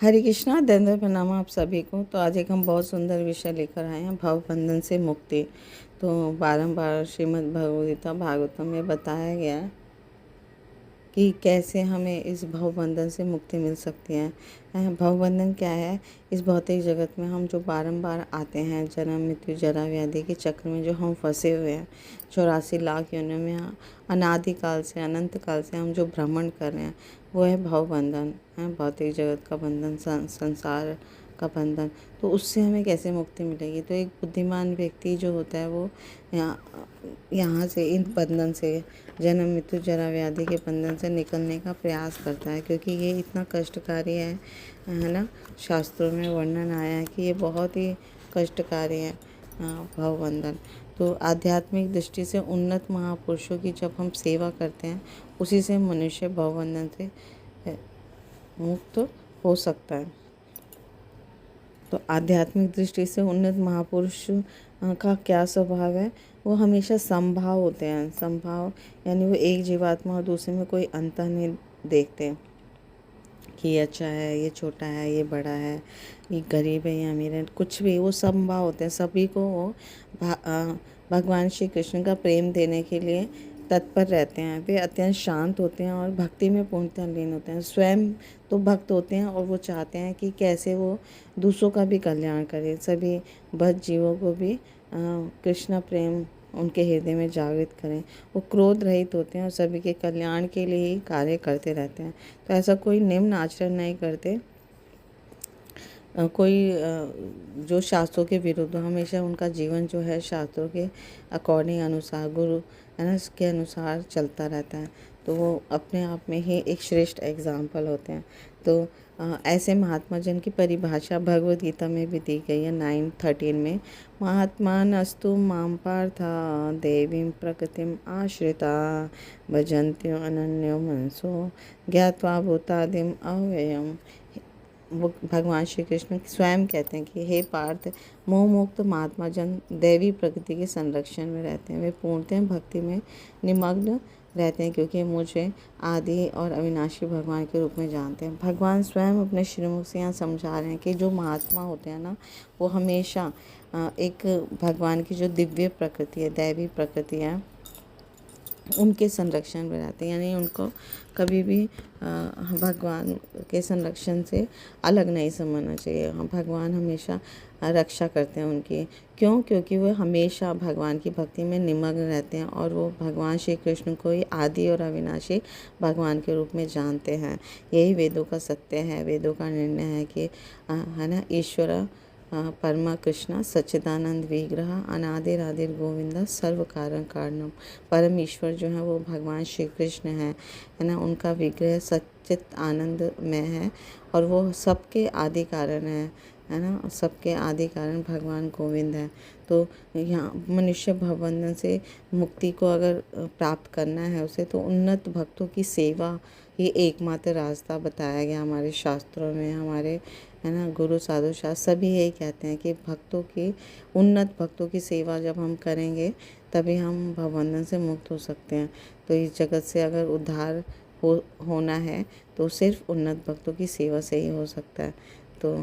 हरे कृष्णा, दंड प्रणाम आप सभी को। तो आज एक हम बहुत सुंदर विषय लेकर आए हैं, भव बंधन से मुक्ति। तो बारंबार श्रीमद् भगवद गीता भागवतम में बताया गया है कि कैसे हमें इस भवबंधन से मुक्ति मिल सकती है। भवबंधन क्या है? इस भौतिक जगत में हम जो बारंबार आते हैं, जन्म मृत्यु जरा व्याधि के चक्र में जो हम फंसे हुए हैं, 84 लाख योनियों में अनादिकाल से अनंत काल से हम जो भ्रमण कर रहे हैं, वो है भवबंधन। है भौतिक जगत का बंधन, संसार का बंधन। तो उससे हमें कैसे मुक्ति मिलेगी? तो एक बुद्धिमान व्यक्ति जो होता है वो यहाँ से, इन बंधन से, जन्म मृत्यु जरा व्याधि के बंधन से निकलने का प्रयास करता है, क्योंकि ये इतना कष्टकारी है ना। शास्त्रों में वर्णन आया है कि ये बहुत ही कष्टकारी है भवबंधन। तो आध्यात्मिक दृष्टि से उन्नत महापुरुषों की जब हम सेवा करते हैं, उसी से मनुष्य भवबंधन से मुक्त हो सकता है। तो आध्यात्मिक दृष्टि से उन्नत महापुरुष का क्या स्वभाव है? वो हमेशा समभाव होते हैं। समभाव यानी वो एक जीवात्मा और दूसरे में कोई अंतर नहीं देखते कि ये अच्छा है, ये छोटा है, ये बड़ा है, ये गरीब है या अमीर है, कुछ भी। वो समभाव होते हैं। सभी को वो भगवान श्री कृष्ण का प्रेम देने के लिए तत्पर रहते हैं। वे अत्यंत शांत होते हैं और भक्ति में पूर्णतः लीन होते हैं। स्वयं तो भक्त होते हैं और वो चाहते हैं कि कैसे वो दूसरों का भी कल्याण करें, सभी भक्त जीवों को भी कृष्ण प्रेम उनके हृदय में जागृत करें। वो क्रोध रहित होते हैं और सभी के कल्याण के लिए ही कार्य करते रहते हैं। तो ऐसा कोई निम्न आचरण नहीं करते, कोई जो शास्त्रों के विरुद्ध। हमेशा उनका जीवन जो है शास्त्रों के अकॉर्डिंग, अनुसार, गुरु है ना, इसके अनुसार चलता रहता है। तो वो अपने आप में ही एक श्रेष्ठ एग्जाम्पल होते हैं। तो ऐसे महात्मा जिनकी परिभाषा भगवद गीता में भी दी गई है 9:13 में, महात्मानस्तु मां पार्था देवीं प्रकृतिम आश्रिता भजन्त्यो अनन्यो मनसो ज्ञात्वा भूतादिम अव्ययम्। वो भगवान श्री कृष्ण स्वयं कहते हैं कि हे पार्थ, मोह मुक्त महात्मा जन दैवी प्रकृति के संरक्षण में रहते हैं। वे पूर्णतः भक्ति में निमग्न रहते हैं, क्योंकि मुझे आदि और अविनाशी भगवान के रूप में जानते हैं। भगवान स्वयं अपने श्रीमुख से यहाँ समझा रहे हैं कि जो महात्मा होते हैं ना, वो हमेशा एक भगवान की जो दिव्य प्रकृति है, दैवी प्रकृति है, उनके संरक्षण में रहते हैं। यानी उनको कभी भी भगवान के संरक्षण से अलग नहीं समझना चाहिए। भगवान हमेशा रक्षा करते हैं उनकी। क्यों? क्योंकि वो हमेशा भगवान की भक्ति में निमग्न रहते हैं और वो भगवान श्री कृष्ण को ही आदि और अविनाशी भगवान के रूप में जानते हैं। यही वेदों का सत्य है। वेदों का निर्णय है कि है ना, ईश्वर परमा कृष्ण सच्चिदानंद विग्रह अनादिरादिर गोविंदा सर्व कारण कारणम। परम ईश्वर जो है वो भगवान श्री कृष्ण है ना। उनका विग्रह सच्चित आनंद में है और वो सबके आदि कारण है ना। सबके आदि कारण भगवान गोविंद है। तो यहाँ मनुष्य भवबंधन से मुक्ति को अगर प्राप्त करना है उसे, तो उन्नत भक्तों की सेवा ये एकमात्र रास्ता बताया गया हमारे शास्त्रों में। हमारे है ना गुरु साधु शास्त्र सभी यही कहते हैं कि भक्तों की, उन्नत भक्तों की सेवा जब हम करेंगे तभी हम भवबंधन से मुक्त हो सकते हैं। तो इस जगत से अगर उद्धार होना है तो सिर्फ उन्नत भक्तों की सेवा से ही हो सकता है। तो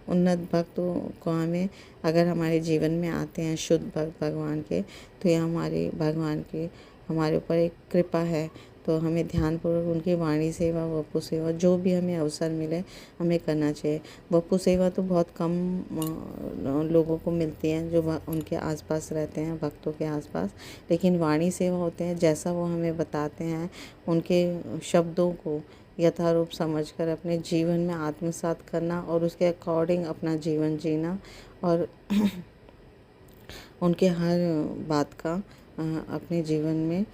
उन्नत भक्तों को हमें, अगर हमारे जीवन में आते हैं शुद्ध भक्त भगवान के, तो ये हमारे भगवान की हमारे ऊपर एक कृपा है। तो हमें ध्यानपूर्वक उनकी वाणी सेवा, वपु सेवा, जो भी हमें अवसर मिले हमें करना चाहिए। वपु सेवा तो बहुत कम लोगों को मिलती है जो उनके आसपास रहते हैं, भक्तों के आसपास। लेकिन वाणी सेवा होते हैं, जैसा वो हमें बताते हैं उनके शब्दों को यथारूप समझकर अपने जीवन में आत्मसात करना और उसके अकॉर्डिंग अपना जीवन जीना और उनके हर बात का अपने जीवन में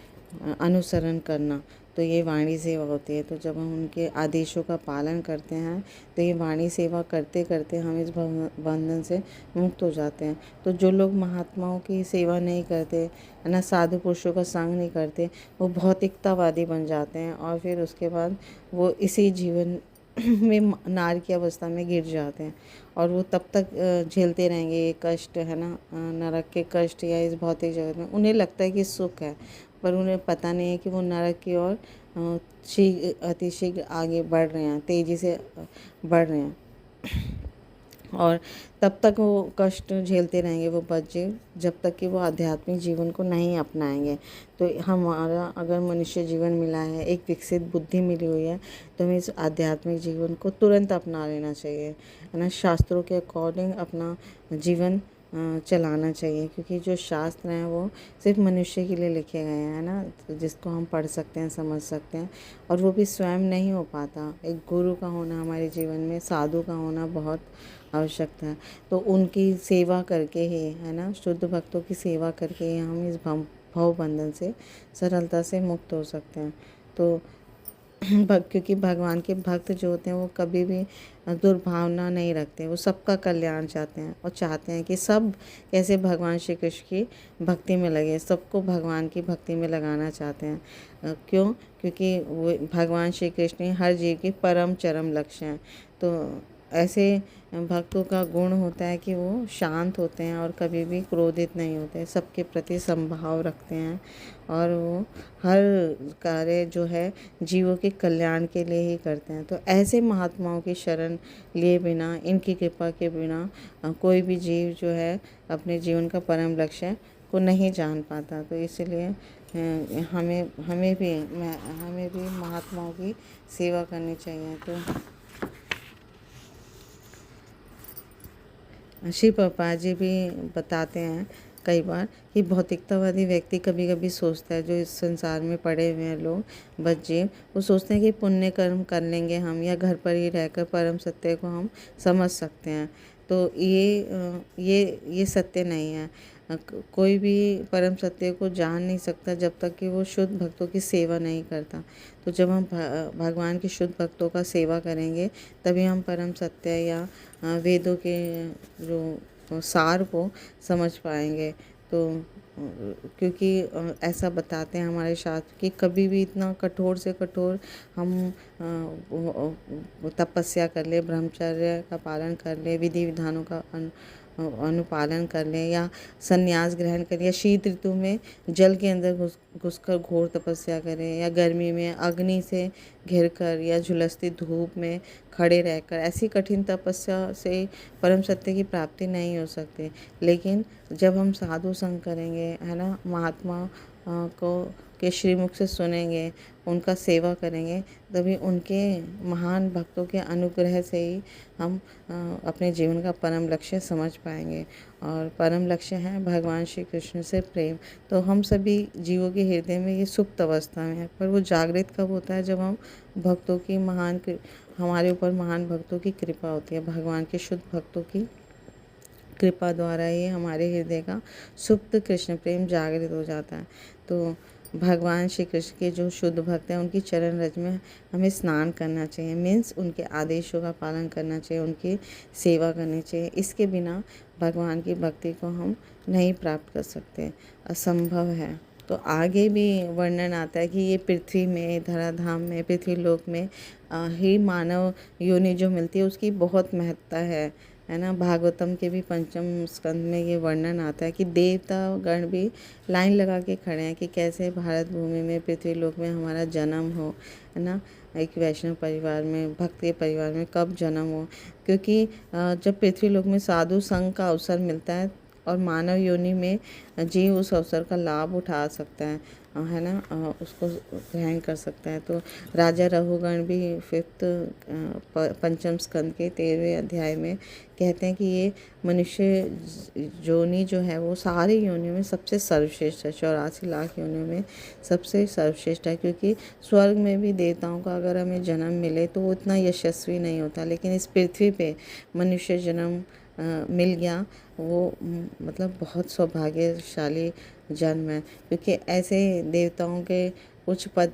अनुसरण करना। तो ये वाणी सेवा होती है। तो जब हम उनके आदेशों का पालन करते हैं तो ये वाणी सेवा करते करते हम इस बंधन से मुक्त हो जाते हैं। तो जो लोग महात्माओं की सेवा नहीं करते है ना, साधु पुरुषों का संग नहीं करते, वो भौतिकतावादी बन जाते हैं और फिर उसके बाद वो इसी जीवन में नार की अवस्था में गिर जाते हैं और वो तब तक झेलते रहेंगे ये कष्ट, है ना, नरक के कष्ट या इस भौतिक जगत में। उन्हें लगता है कि सुख है, पर उन्हें पता नहीं है कि वो नरक की ओर अतिशीघ्र आगे बढ़ रहे हैं, तेज़ी से बढ़ रहे हैं। और तब तक वो कष्ट झेलते रहेंगे वो बच्चे, जब तक कि वो आध्यात्मिक जीवन को नहीं अपनाएंगे। तो हमारा अगर मनुष्य जीवन मिला है, एक विकसित बुद्धि मिली हुई है, तो हमें इस आध्यात्मिक जीवन को तुरंत अपना लेना चाहिए, है ना। शास्त्रों के अकॉर्डिंग अपना जीवन चलाना चाहिए, क्योंकि जो शास्त्र हैं वो सिर्फ मनुष्य के लिए लिखे गए हैं, है ना, तो जिसको हम पढ़ सकते हैं, समझ सकते हैं, और वो भी स्वयं नहीं हो पाता। एक गुरु का होना हमारे जीवन में, साधु का होना बहुत आवश्यकता है। तो उनकी सेवा करके ही, है ना, शुद्ध भक्तों की सेवा करके ही हम इस भव बंधन से सरलता से मुक्त हो सकते हैं। तो क्योंकि भगवान के भक्त जो होते हैं वो कभी भी दुर्भावना नहीं रखते, वो सबका कल्याण चाहते हैं और चाहते हैं कि सब कैसे भगवान श्री कृष्ण की भक्ति में लगे, सबको भगवान की भक्ति में लगाना चाहते हैं। क्यों? क्योंकि वो भगवान श्री कृष्ण ही हर जीव के परम चरम लक्ष्य हैं। तो ऐसे भक्तों का गुण होता है कि वो शांत होते हैं और कभी भी क्रोधित नहीं होते, सबके प्रति समभाव रखते हैं, और वो हर कार्य जो है जीवों के कल्याण के लिए ही करते हैं। तो ऐसे महात्माओं की शरण लिए बिना, इनकी कृपा के बिना कोई भी जीव जो है अपने जीवन का परम लक्ष्य को नहीं जान पाता। तो इसलिए हमें भी महात्माओं की सेवा करनी चाहिए। तो श्री प्रभुपाद जी भी बताते हैं कई बार कि भौतिकतावादी व्यक्ति कभी कभी सोचता है, जो इस संसार में पड़े हुए हैं लोग, बच्चे, वो सोचते हैं कि पुण्य कर्म कर लेंगे हम, या घर पर ही रहकर परम सत्य को हम समझ सकते हैं। तो ये सत्य नहीं है। कोई भी परम सत्य को जान नहीं सकता जब तक कि वो शुद्ध भक्तों की सेवा नहीं करता। तो जब हम भगवान के शुद्ध भक्तों का सेवा करेंगे, तभी हम परम सत्य या वेदों के जो सार को समझ पाएंगे। तो क्योंकि ऐसा बताते हैं हमारे शास्त्र कि कभी भी इतना कठोर से कठोर हम तपस्या कर ले, ब्रह्मचर्य का पालन कर ले, विधि विधानों का अनुपालन कर लें, या संन्यास ग्रहण करें, या शीत ऋतु में जल के अंदर घुसकर घोर तपस्या करें, या गर्मी में अग्नि से घिरकर या झुलसती धूप में खड़े रहकर, ऐसी कठिन तपस्या से परम सत्य की प्राप्ति नहीं हो सकती। लेकिन जब हम साधु संग करेंगे, है ना, महात्मा को के श्रीमुख से सुनेंगे, उनका सेवा करेंगे, तभी उनके महान भक्तों के अनुग्रह से ही हम अपने जीवन का परम लक्ष्य समझ पाएंगे। और परम लक्ष्य है भगवान श्री कृष्ण से प्रेम। तो हम सभी जीवों के हृदय में ये सुप्त अवस्था में है, पर वो जागृत कब होता है? जब हम भक्तों की हमारे ऊपर महान भक्तों की कृपा होती है, भगवान के शुद्ध भक्तों की कृपा द्वारा ही हमारे हृदय का सुप्त कृष्ण प्रेम जागृत हो जाता है। तो भगवान श्री कृष्ण के जो शुद्ध भक्त हैं, उनकी चरण रज में हमें स्नान करना चाहिए, मीन्स उनके आदेशों का पालन करना चाहिए, उनकी सेवा करनी चाहिए। इसके बिना भगवान की भक्ति को हम नहीं प्राप्त कर सकते, असंभव है। तो आगे भी वर्णन आता है कि ये पृथ्वी में, धराधाम में, पृथ्वी लोक में ही मानव योनि जो मिलती है उसकी बहुत महत्ता है ना। भागवतम के भी पंचम स्कंद में ये वर्णन आता है कि देवता गण भी लाइन लगा के खड़े हैं कि कैसे भारत भूमि में, पृथ्वी लोक में हमारा जन्म हो, है ना, एक वैष्णव परिवार में, भक्ति परिवार में कब जन्म हो। क्योंकि जब पृथ्वी लोक में साधु संग का अवसर मिलता है और मानव योनि में जीव उस अवसर का लाभ उठा सकता है ना, उसको ग्रहण कर सकता है। तो राजा रघुगण भी 5th पंचम स्कंद के 13वें अध्याय में कहते हैं कि ये मनुष्य योनि जो है वो सारी योनियों में सबसे सर्वश्रेष्ठ है, 84 लाख योनियों में सबसे सर्वश्रेष्ठ है। क्योंकि स्वर्ग में भी देवताओं का अगर हमें जन्म मिले तो वो इतना यशस्वी नहीं होता, लेकिन इस पृथ्वी पे मनुष्य जन्म मिल गया, वो मतलब बहुत सौभाग्यशाली जन्म है। क्योंकि ऐसे देवताओं के कुछ पद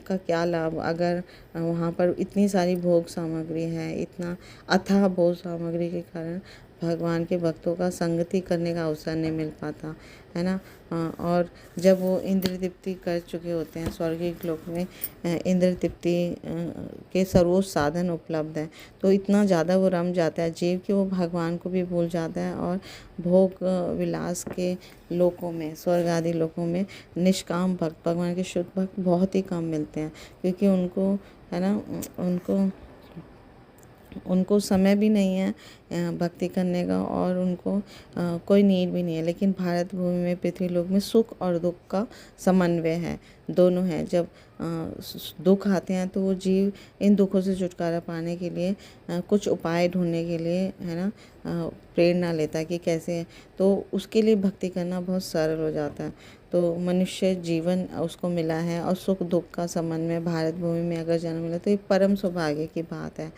का क्या लाभ अगर वहाँ पर इतनी सारी भोग सामग्री है, इतना अथाह भोग सामग्री के कारण भगवान के भक्तों का संगति करने का अवसर नहीं मिल पाता, है ना। और जब वो इंद्र तृप्ति कर चुके होते हैं, स्वर्गीय लोक में इंद्र तृप्ति के सर्वोच्च साधन उपलब्ध हैं, तो इतना ज़्यादा वो रम जाता है जीव कि वो भगवान को भी भूल जाता है और भोग विलास के लोकों में, स्वर्ग आदि लोकों में निष्काम भक्त, भगवान के शुद्ध भक्त बहुत ही कम मिलते हैं, क्योंकि उनको, है ना, उनको समय भी नहीं है भक्ति करने का, और उनको कोई नीड भी नहीं है। लेकिन भारत भूमि में, पृथ्वी लोक में सुख और दुख का समन्वय है, दोनों है। जब दुख आते हैं तो वो जीव इन दुखों से छुटकारा पाने के लिए कुछ उपाय ढूंढने के लिए, है ना, प्रेरणा लेता है कि कैसे, तो उसके लिए भक्ति करना बहुत सरल हो जाता है। तो मनुष्य जीवन उसको मिला है और सुख दुख का समन्वय भारत भूमि में अगर जन्म मिला तो ये परम सौभाग्य की बात है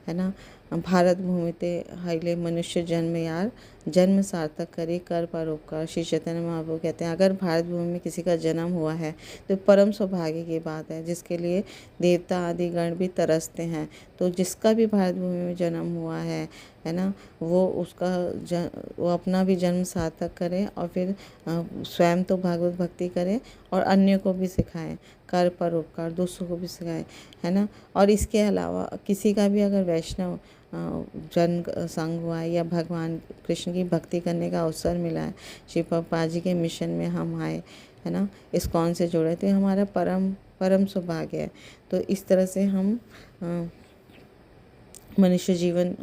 ना। भारत भूमि ते हिले मनुष्य जन्म यार, जन्म सार्थक करे कर परोपकार। श्री चैतन्य महाप्रभु कहते हैं अगर भारत भूमि में किसी का जन्म हुआ है तो परम सौभाग्य की बात है, जिसके लिए देवता आदि गण भी तरसते हैं। तो जिसका भी भारत भूमि में जन्म हुआ है ना, वो वो अपना भी जन्म सार्थक करे और फिर स्वयं तो भागवत भक्ति करे और अन्य को भी सिखाए, कर परोपकार, दूसरों को भी सिखाए, है ना। और इसके अलावा किसी का भी अगर वैष्णव जन संग हुआ है या भगवान कृष्ण की भक्ति करने का अवसर मिला है, श्री प्रभुपाद जी के मिशन में हम आए, है ना, इस्कॉन से जुड़े, तो ये हमारा परम सौभाग्य है। तो इस तरह से हम मनुष्य जीवन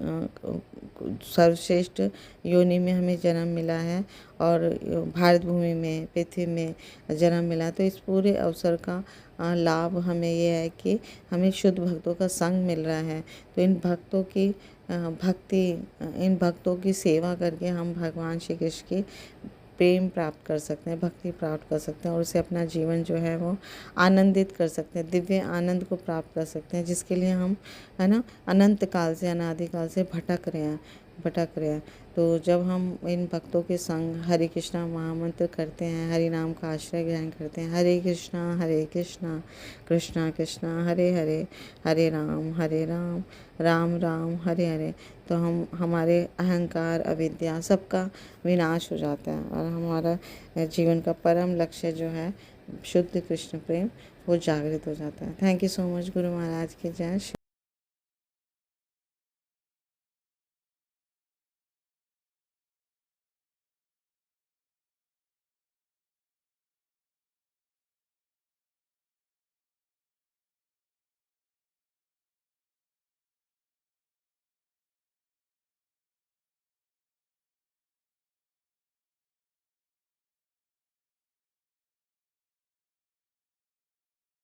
सर्वश्रेष्ठ योनि में हमें जन्म मिला है और भारत भूमि में, पृथ्वी में जन्म मिला। तो इस पूरे अवसर का लाभ हमें ये है कि हमें शुद्ध भक्तों का संग मिल रहा है। तो इन भक्तों की इन भक्तों की सेवा करके हम भगवान श्री कृष्ण की प्रेम प्राप्त कर सकते हैं, भक्ति प्राप्त कर सकते हैं और उसे अपना जीवन जो है वो आनंदित कर सकते हैं, दिव्य आनंद को प्राप्त कर सकते हैं, जिसके लिए हम, है ना, अनंत काल से, अनादिकाल से भटक रहे हैं। तो जब हम इन भक्तों के संग हरे कृष्णा महामंत्र करते हैं, हरि नाम का आश्रय ग्रहण करते हैं, हरे कृष्णा कृष्णा कृष्णा हरे हरे, हरे राम राम राम हरे हरे, तो हमारे अहंकार अविद्या सबका विनाश हो जाता है और हमारा जीवन का परम लक्ष्य जो है शुद्ध कृष्ण प्रेम, वो जागृत हो जाता है। Thank you so much. Guru Maharaj की जय।